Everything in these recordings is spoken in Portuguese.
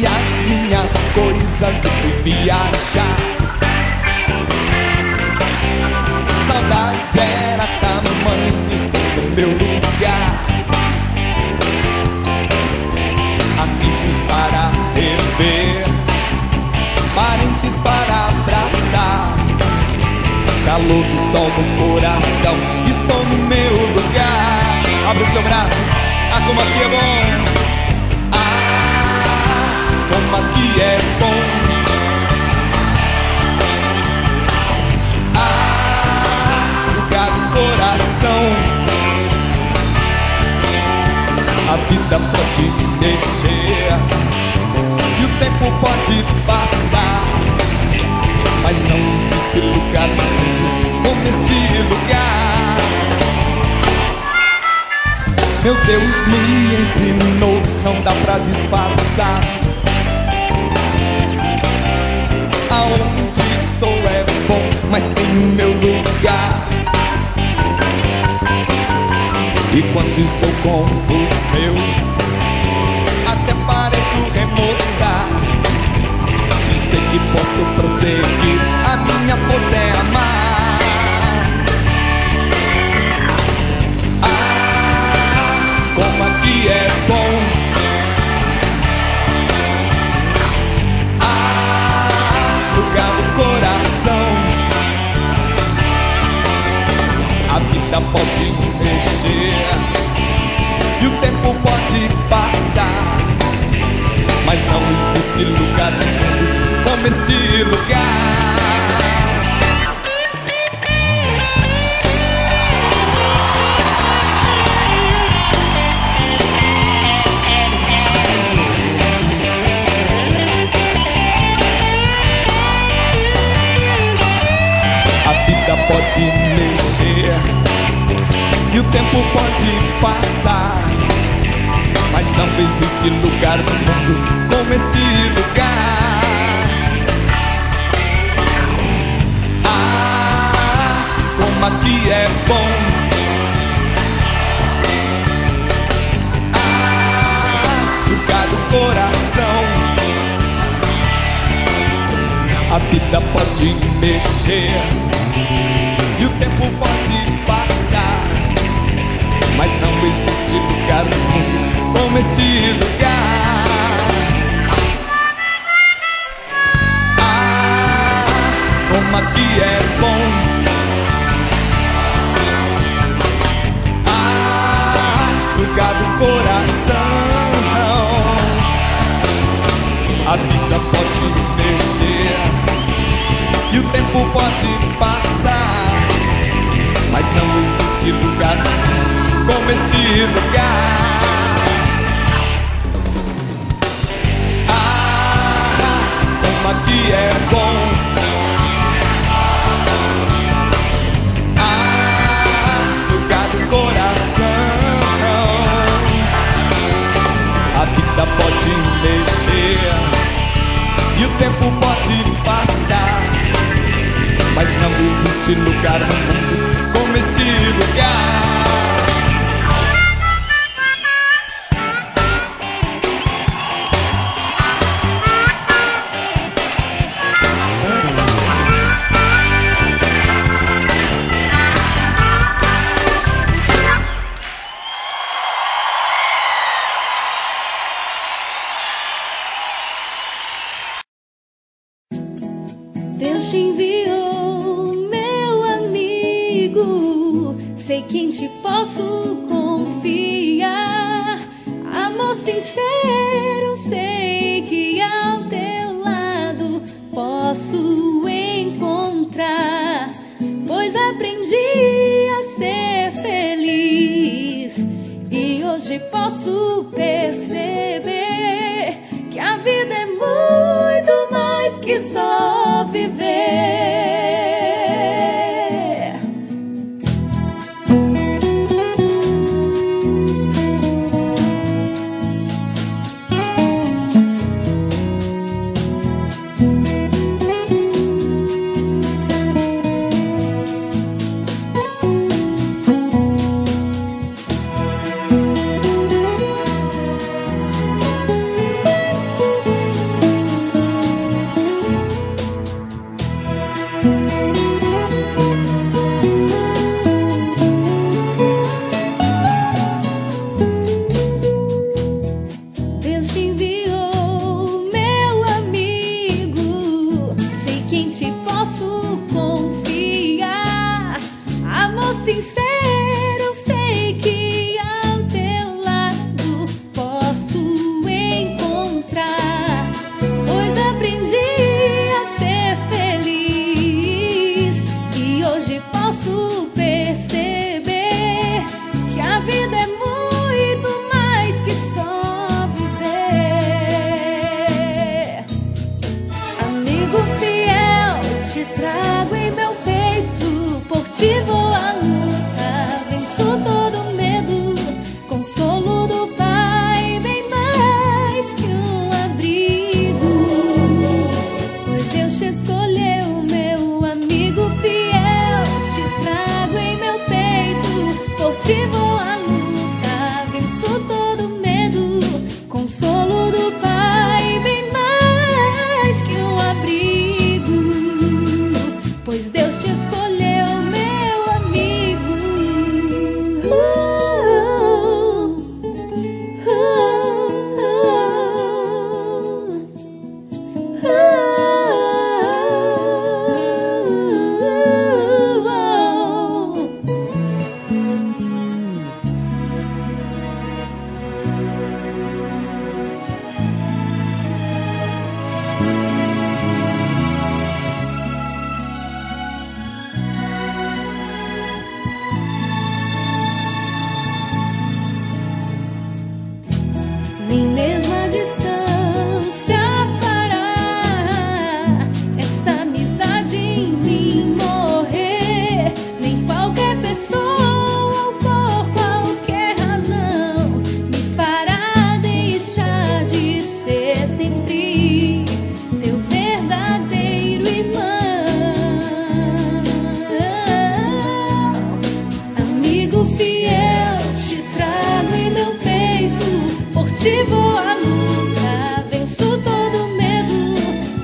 Peguei as minhas coisas e fui viajar. Saudade era tamanho, estou no meu lugar. Amigos para rever, parentes para abraçar. Calor do sol no coração, estou no meu lugar. Abre o seu braço, como aqui é bom. Como aqui é bom. Lugar do coração. A vida pode mexer e o tempo pode passar, mas não existe lugar no mundo como este lugar. Meu Deus me ensinou, não dá pra disfarçar. Aonde estou é bom, mas tenho meu lugar. E quando estou com os meus, até pareço remoçar. E sei que posso prosseguir, a minha força é amar. Como aqui é bom. Lugar do coração. A vida pode mexer e o tempo pode passar, mas não existe lugar no mundo como este lugar. Pode mexer e o tempo pode passar, mas não existe lugar no mundo como este lugar. Como aqui é bom. Lugar do coração. A vida pode mexer e o tempo pode passar, mas não existe lugar no mundo como este lugar. Como aqui é bom. Lugar do coração. A vida pode mexer e o tempo pode passar, mas não existe lugar como este lugar. Como aqui é bom. Lugar do coração. A vida pode mexer e o tempo pode passar, mas não existe lugar no mundo como este lugar. Deus te enviou, meu amigo, sei que em ti posso confiar. Amor sincero, sei que ao teu lado posso encontrar, pois aprendi a ser feliz e hoje posso perceber que a vida é muito mais que só viver. Fortivo a luta, venço todo medo, consolo do Pai, bem mais que um abrigo. Pois Deus te escolheu, meu amigo fiel, te trago em meu peito. Fortivo a luta, venço todo medo, consolo do Pai, bem mais que um abrigo. Pois Deus te escolheu, meu amigo. Nem mesmo a distância fará essa amizade em mim morrer. Nem qualquer pessoa ou por qualquer razão me fará deixar de ser sempre teu verdadeiro irmão. Amigo fiel, te trago em meu peito. Fortivo a luta, venço todo medo,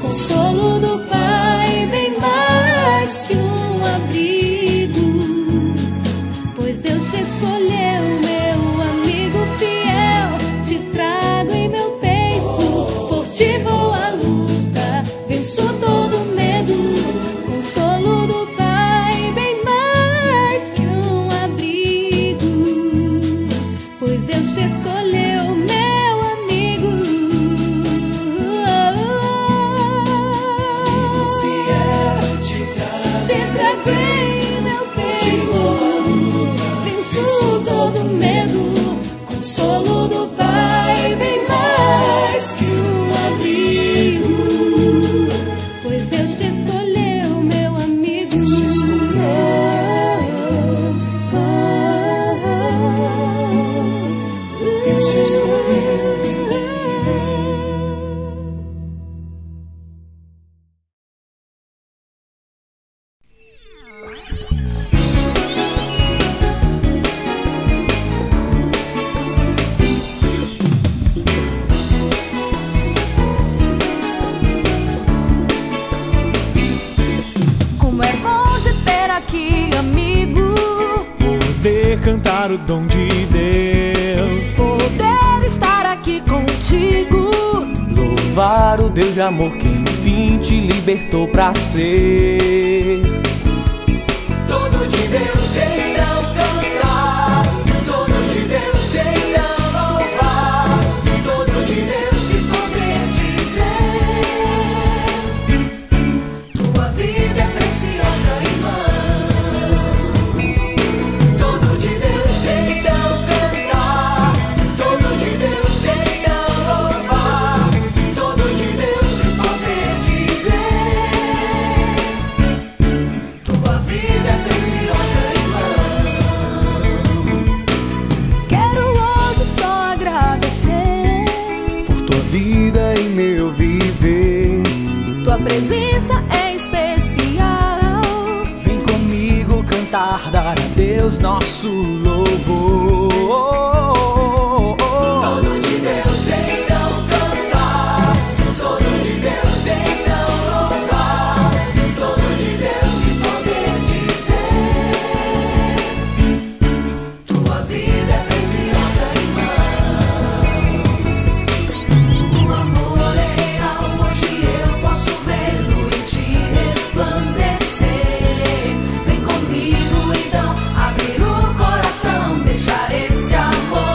consolo do Pai, bem mais que um abrigo. Pois Deus te escolheu, meu amigo fiel, te trago em meu peito. Fortivo a luta, venço todo medo, consolo do Pai, bem mais que um abrigo. Pois Deus te escolheu, meu amigo. Fiel, Te trago em meu peito, venço todo medo, consolo do Pai, bem mais que um abrigo. Pois Deus te escolheu, meu amigo. Deus te Deus te escolheu. Como é bom te ter aqui, amigo. Poder cantar o dom de Deus, Poder estar aqui contigo. louvar o Deus de amor que enfim te libertou pra ser Todo de Deus então cantar, todo de Deus então louvar, todo de Deus e poder dizer: tua vida é preciosa, irmão. Todo de Deus então cantar, todo de Deus então louvar, todo de Deus e poder dizer: tua vida é preciosa, irmão. Quero hoje só agradecer. por tua vida e meu viver. Tua presença é especial. Vem comigo cantar, dar a Deus nosso louvor. Todo de Deus então cantar, todo de Deus então louvar, todo de Deus e poder dizer: tua vida é preciosa, irmão. O amor é real, hoje eu posso vê-lo em ti resplandecer. Vem comigo então, abrir o coração, deixar esse amor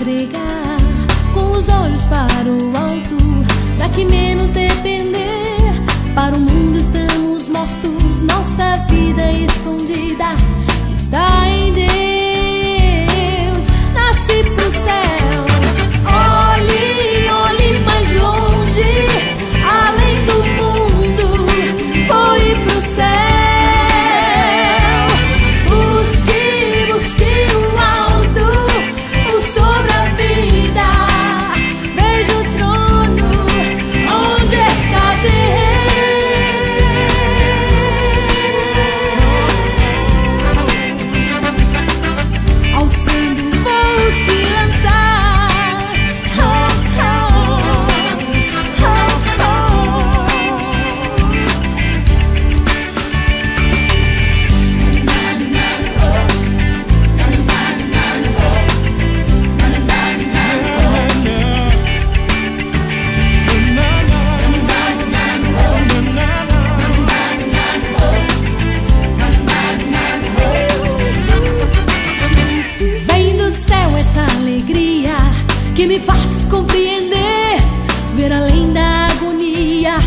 entregar, com os olhos para o alto, pra que menos depender. Para o mundo estamos mortos, nossa vida escondida está em Deus. Nasci pro céu, olhe, olhe mais longe, além do mundo, foi pro céu. Busque, busque o alto, o sobre a vida. Veja o trono, onde está Deus. Ao sendo vou se lançar. Oh, oh, oh, oh. Vem do céu essa alegria que me faz compreender, ver além da agonia,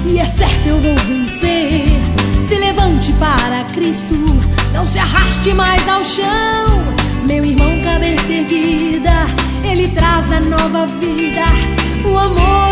e é certo eu vou vencer. Se levante para Cristo, não se arraste mais ao chão, meu irmão, cabeça erguida, Ele traz a nova vida, o amor.